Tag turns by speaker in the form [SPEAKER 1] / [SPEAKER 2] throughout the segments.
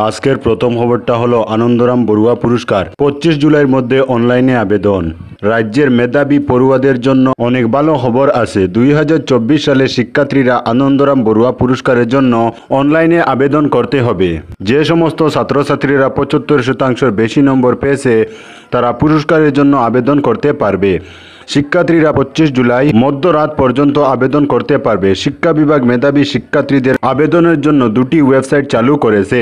[SPEAKER 1] আজকের প্রথম খবরটা হলো আনন্দরাম বড়ুয়া পুরস্কার 25 জুলাইয়ের মধ্যে অনলাইনে আবেদন। রাজ্যের মেধাবী পড়ুয়াদের জন্য অনেক ভালো খবর আছে। 2024 সালে শিক্ষার্থীরা আনন্দরাম বড়ুয়া পুরস্কারের জন্য অনলাইনে আবেদন করতে হবে। যে সমস্ত ছাত্রছাত্রীরা 75% বেশি নম্বর পেয়েছে তারা পুরস্কারের জন্য আবেদন করতে পারবে। শিক্ষার্থীরা 25 জুলাই মধ্যরাত পর্যন্ত আবেদন করতে পারবে। শিক্ষা বিভাগ মেধাবী শিক্ষার্থীদের আবেদনের জন্য দুটি ওয়েবসাইট চালু করেছে।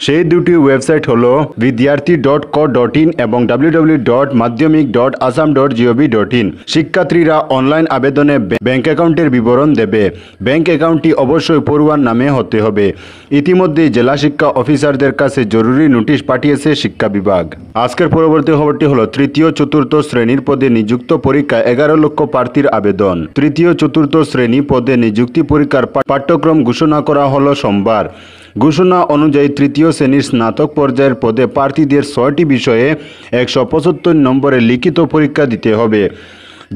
[SPEAKER 1] সেই দুটি ওয়েবসাইট হলো vidyarthi.co.in এবং www.madhyamik.assam.gov.in। শিক্ষার্থীরা অনলাইন আবেদনে ব্যাংক অ্যাকাউন্টের বিবরণ দেবে। ব্যাংক অ্যাকাউন্টটি অবশ্যই পড়ুয়ার নামে হতে হবে। ইতিমধ্যে জেলা শিক্ষা অফিসারদের কাছে জরুরি নোটিশ পাঠিয়েছে শিক্ষা বিভাগ। আজকের পরবর্তী খবরটি হলো তৃতীয় চতুর্থ শ্রেণীর পদে নিযুক্ত পরীক্ষায় 11 লক্ষ প্রার্থীর আবেদন। তৃতীয় চতুর্থ শ্রেণী পদে নিযুক্তি পরীক্ষার পাঠ্যক্রম ঘোষণা করা হলো সোমবার। ঘোষণা অনুযায়ী তৃতীয় শ্রেণীর স্নাতক পর্যায়ের পদে প্রার্থীদের 6টি বিষয়ে 175 নম্বরের লিখিত পরীক্ষা দিতে হবে,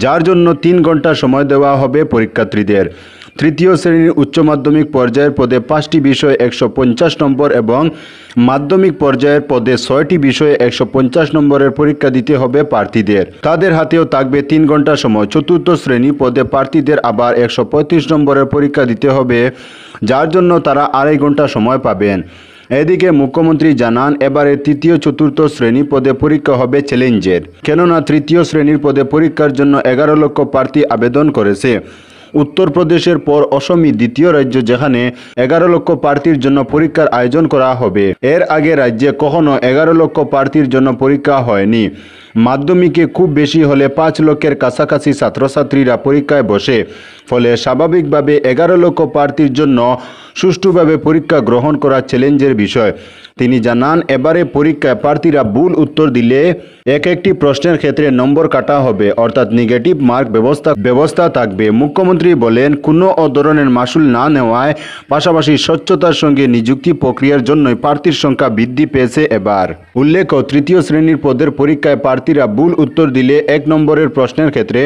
[SPEAKER 1] যার জন্য 3 ঘন্টা সময় দেওয়া হবে পরীক্ষার্থীদের। তৃতীয় শ্রেণীর উচ্চ মাধ্যমিক পর্যায়ের পদে 5টি বিষয়ে 150 নম্বর এবং মাধ্যমিক পর্যায়ের পদে 6টি বিষয়ে 150 নম্বরের পরীক্ষা দিতে হবে প্রার্থীদের। তাদের হাতেও থাকবে 3 ঘন্টা সময়। চতুর্থ শ্রেণী পদে প্রার্থীদের আবার 135 নম্বরের পরীক্ষা দিতে হবে, যার জন্য তারা 2.5 ঘন্টা সময় পাবেন। এদিকে মুখ্যমন্ত্রী জানান, এবারে তৃতীয় চতুর্থ শ্রেণী পদে পরীক্ষা হবে চ্যালেঞ্জের, কেননা তৃতীয় শ্রেণীর পদে পরীক্ষার জন্য 11 লক্ষ প্রার্থী আবেদন করেছে। উত্তরপ্রদেশের পর অসমই দ্বিতীয় রাজ্য যেখানে 11 লক্ষ প্রার্থীর জন্য পরীক্ষার আয়োজন করা হবে। এর আগে রাজ্যে কখনো 11 লক্ষ প্রার্থীর জন্য পরীক্ষা হয়নি। মাধ্যমিকে খুব বেশি হলে 5 লক্ষের কাছাকাছি ছাত্রছাত্রীরা পরীক্ষায় বসে, ফলে স্বাভাবিকভাবে 11 লক্ষ প্রার্থীর জন্য সুষ্ঠুভাবে পরীক্ষা গ্রহণ করা চ্যালেঞ্জের বিষয়। তিনি জানান, এবারে পরীক্ষায় প্রার্থীরা ভুল উত্তর দিলে একটি প্রশ্নের ক্ষেত্রে নম্বর কাটা হবে, অর্থাৎ নেগেটিভ মার্ক ব্যবস্থা থাকবে। মুখ্যমন্ত্রী বলেন, কোনো ধরনের মাসুল না নেওয়ায় পাশাপাশি স্বচ্ছতার সঙ্গে নিযুক্তি প্রক্রিয়ার জন্যই প্রার্থীর সংখ্যা বৃদ্ধি পেয়েছে এবার। উল্লেখ্য, তৃতীয় শ্রেণীর পদের পরীক্ষায় প্রার্থীরা ভুল উত্তর দিলে 1 নম্বরের প্রশ্নের ক্ষেত্রে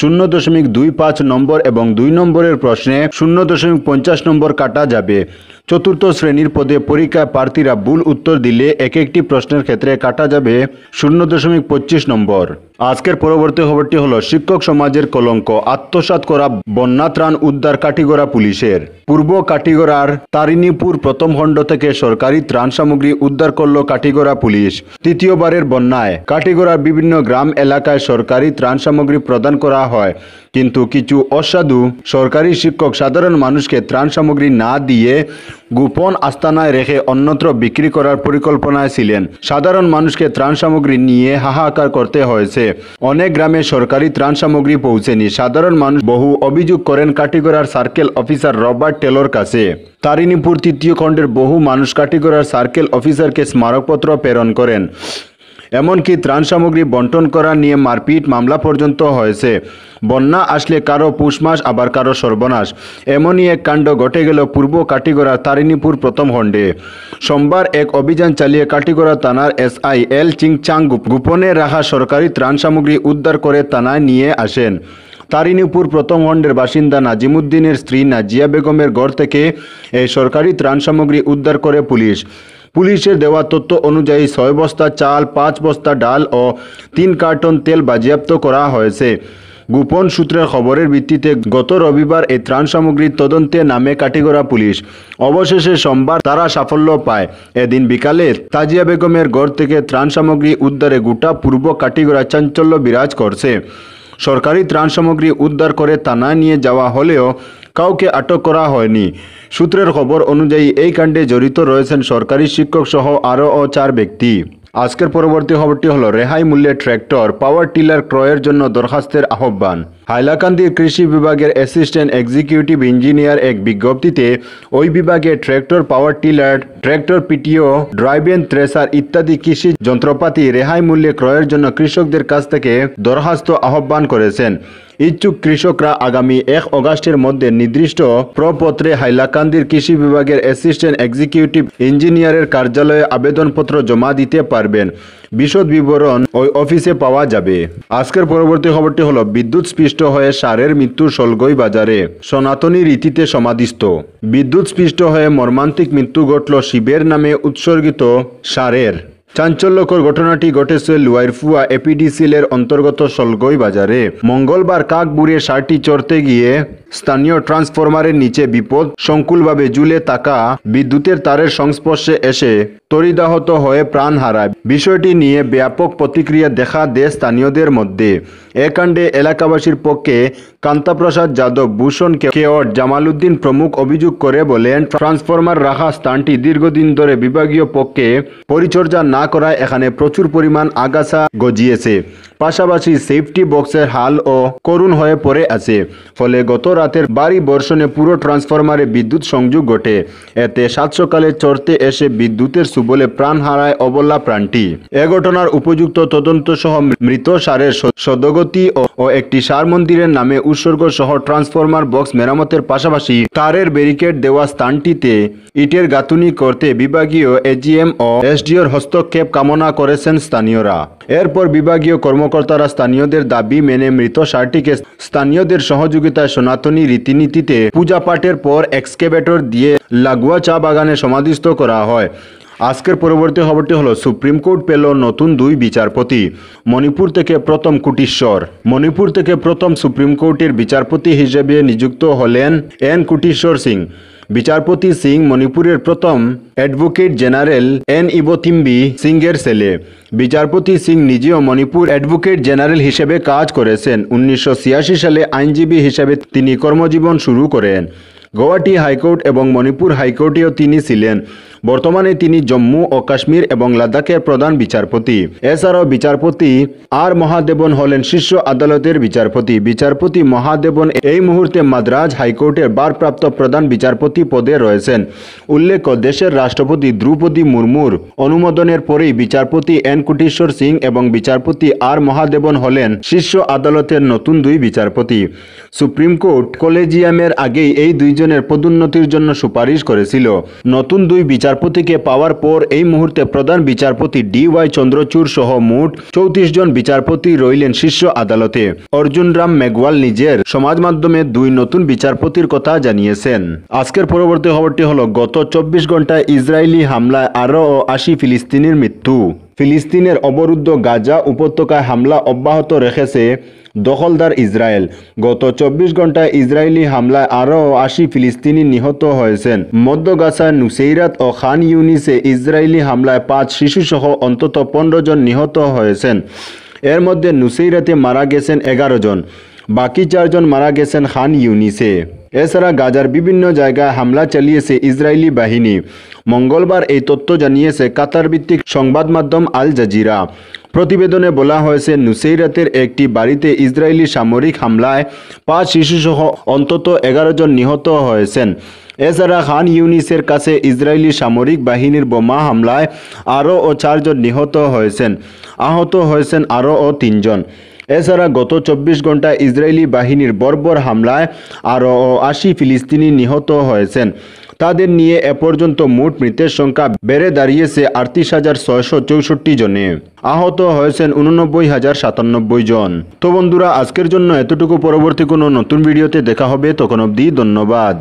[SPEAKER 1] 0.25 নম্বর এবং 2 নম্বরের প্রশ্নে 0.50 নম্বর কাটা যাবে। চতুর্থ শ্রেণীর পদে পরীক্ষায় প্রার্থীরা ভুল উত্তর দিলে একটি প্রশ্নের ক্ষেত্রে কাটা যাবে 0.25 নম্বর। আজকের পরবর্তী খবরটি হলো শিক্ষক সমাজের কলঙ্ক আত্মসাৎ করা বন্যা ত্রাণ উদ্ধার কাটিগড়া পুলিশের। পূর্ব কাটিগড়ার তারিণীপুর প্রথম খণ্ড থেকে সরকারি ত্রাণ সামগ্রী উদ্ধার করল কাটিগড়া পুলিশ। তৃতীয়বারের বন্যায় কাটিগড়ার বিভিন্ন গ্রাম এলাকায় সরকারি ত্রাণ সামগ্রী প্রদান করা হয়, কিন্তু কিছু অসাধু সরকারি শিক্ষক সাধারণ মানুষকে ত্রাণ সামগ্রী না দিয়ে গোপন আস্তানায় রেখে অন্যত্র বিক্রি করার পরিকল্পনায় ছিলেন। সাধারণ মানুষকে ত্রাণ সামগ্রী নিয়ে হাহাকার করতে হয়েছে। অনেক গ্রামে সরকারি ত্রাণ সামগ্রী পৌঁছেনি। সাধারণ মানুষ বহু অভিযোগ করেন কাটিগড়ার সার্কেল অফিসার রবার্ট টেলর কাছে। তারিণীপুর তৃতীয় খণ্ডের বহু মানুষ কাটিগড়ার সার্কেল অফিসারকে স্মারকপত্র প্রেরণ করেন। এমনকি ত্রাণ সামগ্রী বন্টন করা নিয়ে মারপিট মামলা পর্যন্ত হয়েছে। বন্যা আসলে কারো পুষ মাস আবার কারো সর্বনাশ, এমনই এক কাণ্ড ঘটে গেল পূর্ব কাটিগড়ার তারিণীপুর প্রথম খণ্ডে। সোমবার এক অভিযান চালিয়ে কাটিগড়া থানার SI এল চিংচাং গোপনে রাখা সরকারি ত্রাণ সামগ্রী উদ্ধার করে থানায় নিয়ে আসেন। তারিণীপুর প্রথম খণ্ডের বাসিন্দা নাজিমুদ্দিনের স্ত্রী নাজিয়া বেগমের ঘর থেকে এই সরকারি ত্রাণ সামগ্রী উদ্ধার করে পুলিশ। পুলিশের দেওয়া তথ্য অনুযায়ী 6 বস্তা চাল, 5 বস্তা ডাল ও 3 কার্টন তেল বাজেয়াপ্ত করা হয়েছে। গোপন সূত্রের খবরের ভিত্তিতে গত রবিবার এই ত্রাণ সামগ্রীর তদন্তে নামে কাটিগড়া পুলিশ। অবশেষে সোমবার তারা সাফল্য পায়। এদিন বিকালে তাজিয়া বেগমের ঘর থেকে ত্রাণ সামগ্রী উদ্ধারে গোটা পূর্ব কাটিগড়া চাঞ্চল্য বিরাজ করছে। সরকারি ত্রাণ সামগ্রী উদ্ধার করে থানায় নিয়ে যাওয়া হলেও কাউকে আটক করা হয়নি। সূত্রের খবর অনুযায়ী এই কাণ্ডে জড়িত রয়েছেন সরকারি শিক্ষক সহ আরও 4 ব্যক্তি। আজকের পরবর্তী খবরটি হলো রেহাই মূল্যে ট্র্যাক্টর পাওয়ার টিলার ক্রয়ের জন্য দরখাস্তের আহ্বান। হাইলাকান্দির কৃষি বিভাগের অ্যাসিস্ট্যান্ট এক্সিকিউটিভ ইঞ্জিনিয়ার এক বিজ্ঞপ্তিতে ওই বিভাগে tractor, power tiller, tractor, পিটিও, drive-in থ্রেসার ইত্যাদি কৃষি যন্ত্রপাতি রেহাই মূল্যে ক্রয়ের জন্য কৃষকদের কাছ থেকে দরখাস্ত আহ্বান করেছেন। ইচ্ছুক কৃষকরা আগামী 1 অগাস্টের মধ্যে নির্দিষ্ট প্রপত্রে হাইলাকান্দির কৃষি বিভাগের অ্যাসিস্ট্যান্ট এক্সিকিউটিভ ইঞ্জিনিয়ারের কার্যালয়ে আবেদনপত্র জমা দিতে পারবেন। বিশদ বিবরণ ওই অফিসে পাওয়া যাবে। আজকের পরবর্তী খবরটি হলো বিদ্যুৎ স্পৃষ্ট হয়ে ষাঁড়ের মৃত্যু সলগই বাজারে, সনাতনী রীতিতে সমাধিস্থ। বিদ্যুৎ স্পৃষ্ট হয়ে মর্মান্তিক মৃত্যু ঘটল শিবের নামে উৎসর্গিত ষাঁড়ের। চাঞ্চল্যকর ঘটনাটি ঘটেছে লুয়াইরফুয়া এপিডিসিএলের অন্তর্গত সলগই বাজারে। মঙ্গলবার কাকবুড়ে ষাঁড়টি চড়তে গিয়ে স্থানীয় ট্রান্সফরমারের নিচে বিপদ সংকুলভাবে ঝুলে থাকা বিদ্যুতের তারের সংস্পর্শে এসে তরিদাহত হয়ে প্রাণ হারায়। বিষয়টি নিয়ে ব্যাপক প্রতিক্রিয়া দেখা দেয় স্থানীয়দের মধ্যে। এ কাণ্ডে এলাকাবাসীর পক্ষে কান্তাপ্রসাদ যাদব, ভূষণ কেওট, জামালউদ্দিন প্রমুখ অভিযোগ করে বলেন, ট্রান্সফরমার রাখা স্থানটি দীর্ঘদিন ধরে বিভাগীয় পক্ষে পরিচর্যা না করায় এখানে প্রচুর পরিমাণ আগাছা গজিয়েছে। পাশাপাশি সেফটি বক্সের হালও করুণ হয়ে পড়ে আছে। ফলে গত রাতের ভারী বর্ষণে পুরো ট্রান্সফরমারে বিদ্যুৎ সংযোগ ঘটে। এতে সাত সকালে চড়তে এসে বিদ্যুতের সুবলে প্রাণ হারায় অবলা প্রাণটি। এ ঘটনার উপযুক্ত তদন্ত সহ মৃত ষাঁড়ের সদগতি ও একটি ষাঁড় মন্দিরের নামে উৎসর্গ সহ ট্রান্সফরমার বক্স মেরামতের পাশাপাশি তারের ব্যারিকেড দেওয়া স্থানটিতে ইটের গাঁথুনি করতে বিভাগীয় এজিএম ও এসডিওর হস্তক্ষেপ কামনা করেছেন স্থানীয়রা। এরপর বিভাগীয় কর্মকর্তারা স্থানীয়দের দাবি মেনে মৃত ষাঁড়টিকে স্থানীয়দের সহযোগিতায় সনাতনী রীতিনীতিতে পূজা পাঠের পর এক্সকেভেটর দিয়ে লাগোয়া চা বাগানে সমাধিস্থ করা হয়। আজকের পরবর্তী খবরটি হলো সুপ্রিম কোর্ট পেল নতুন 2 বিচারপতি। মণিপুর থেকে প্রথম কুটিশ্বর। মণিপুর থেকে প্রথম সুপ্রিম কোর্টের বিচারপতি হিসেবে নিযুক্ত হলেন এন কুটিশ্বর সিং। বিচারপতি সিং মণিপুরের প্রথম অ্যাডভোকেট জেনারেল এন ইবোথিম্বি সিংয়ের ছেলে। বিচারপতি সিং নিজেও মণিপুর অ্যাডভোকেট জেনারেল হিসেবে কাজ করেছেন। 1986 সালে আইনজীবী হিসেবে তিনি কর্মজীবন শুরু করেন। গুয়াহাটি হাইকোর্ট এবং মণিপুর হাইকোর্টেও তিনি ছিলেন। বর্তমানে তিনি জম্মু ও কাশ্মীর এবং লাদাখের প্রধান বিচারপতি। এছাড়াও বিচারপতি আর মহাদেবন হলেন শীর্ষ আদালতের বিচারপতি। বিচারপতি মহাদেবন এই মুহূর্তে মাদ্রাজ হাইকোর্টের ভারপ্রাপ্ত প্রধান বিচারপতি পদে রয়েছেন। উল্লেখ্য, দেশের রাষ্ট্রপতি দ্রৌপদী মুর্মুর অনুমোদনের পরেই বিচারপতি এন কুটিশ্বর সিং এবং বিচারপতি আর মহাদেবন হলেন শীর্ষ আদালতের নতুন 2 বিচারপতি। সুপ্রিম কোর্ট কলেজিয়ামের আগেই এই দুইজনের পদোন্নতির জন্য সুপারিশ করেছিল। নতুন 2 বিচারপতিকে পাওয়ার পর এই মুহূর্তে প্রধান বিচারপতি DY চন্দ্রচূড় সহ মোট 34 জন বিচারপতি রইলেন শীর্ষ আদালতে। অর্জুন রাম মেঘওয়াল নিজের সমাজ মাধ্যমে 2 নতুন বিচারপতির কথা জানিয়েছেন। আজকের পরবর্তী খবরটি হলো গত 24 ঘন্টায় ইসরায়েলি হামলায় আরও 80 ফিলিস্তিনির মৃত্যু। ফিলিস্তিনের অবরুদ্ধ গাজা উপত্যকায় হামলা অব্যাহত রেখেছে দখলদার ইসরায়েল। গত 24 ঘন্টায় ইসরায়েলি হামলায় আরও 80 ফিলিস্তিনি নিহত হয়েছেন। মধ্য গাজার নুসেইরাত ও খান ইউনিসে ইসরায়েলি হামলায় 5 শিশুসহ অন্তত 15 জন নিহত হয়েছেন। এর মধ্যে নুসেইরাতে মারা গেছেন 11 জন, বাকি 4 জন মারা গেছেন খান ইউনিসে। এছাড়া গাজার বিভিন্ন জায়গায় হামলা চালিয়েছে ইসরায়েলি বাহিনী। মঙ্গলবার এই তথ্য জানিয়েছে কাতার ভিত্তিক সংবাদ মাধ্যম আল জাজিরা। প্রতিবেদনে বলা হয়েছে, নুসেইরাতের একটি বাড়িতে ইসরায়েলি সামরিক হামলায় 5 শিশুসহ অন্তত 11 জন নিহত হয়েছেন। এছাড়া খান ইউনিসের কাছে ইসরায়েলি সামরিক বাহিনীর বোমা হামলায় আরও 4 জন নিহত হয়েছেন। আহত হয়েছেন আরও 3 জন। এছাড়া গত 24 ঘন্টায় ইসরায়েলি বাহিনীর বর্বর হামলায় আরও 80 ফিলিস্তিনি নিহত হয়েছেন। তাদের নিয়ে এ পর্যন্ত মোট মৃতের সংখ্যা বেড়ে দাঁড়িয়েছে 38,664 জনে। আহত হয়েছেন 89,097 জন। তো বন্ধুরা, আজকের জন্য এতটুকু। পরবর্তী কোনো নতুন ভিডিওতে দেখা হবে, তখন অবধি ধন্যবাদ।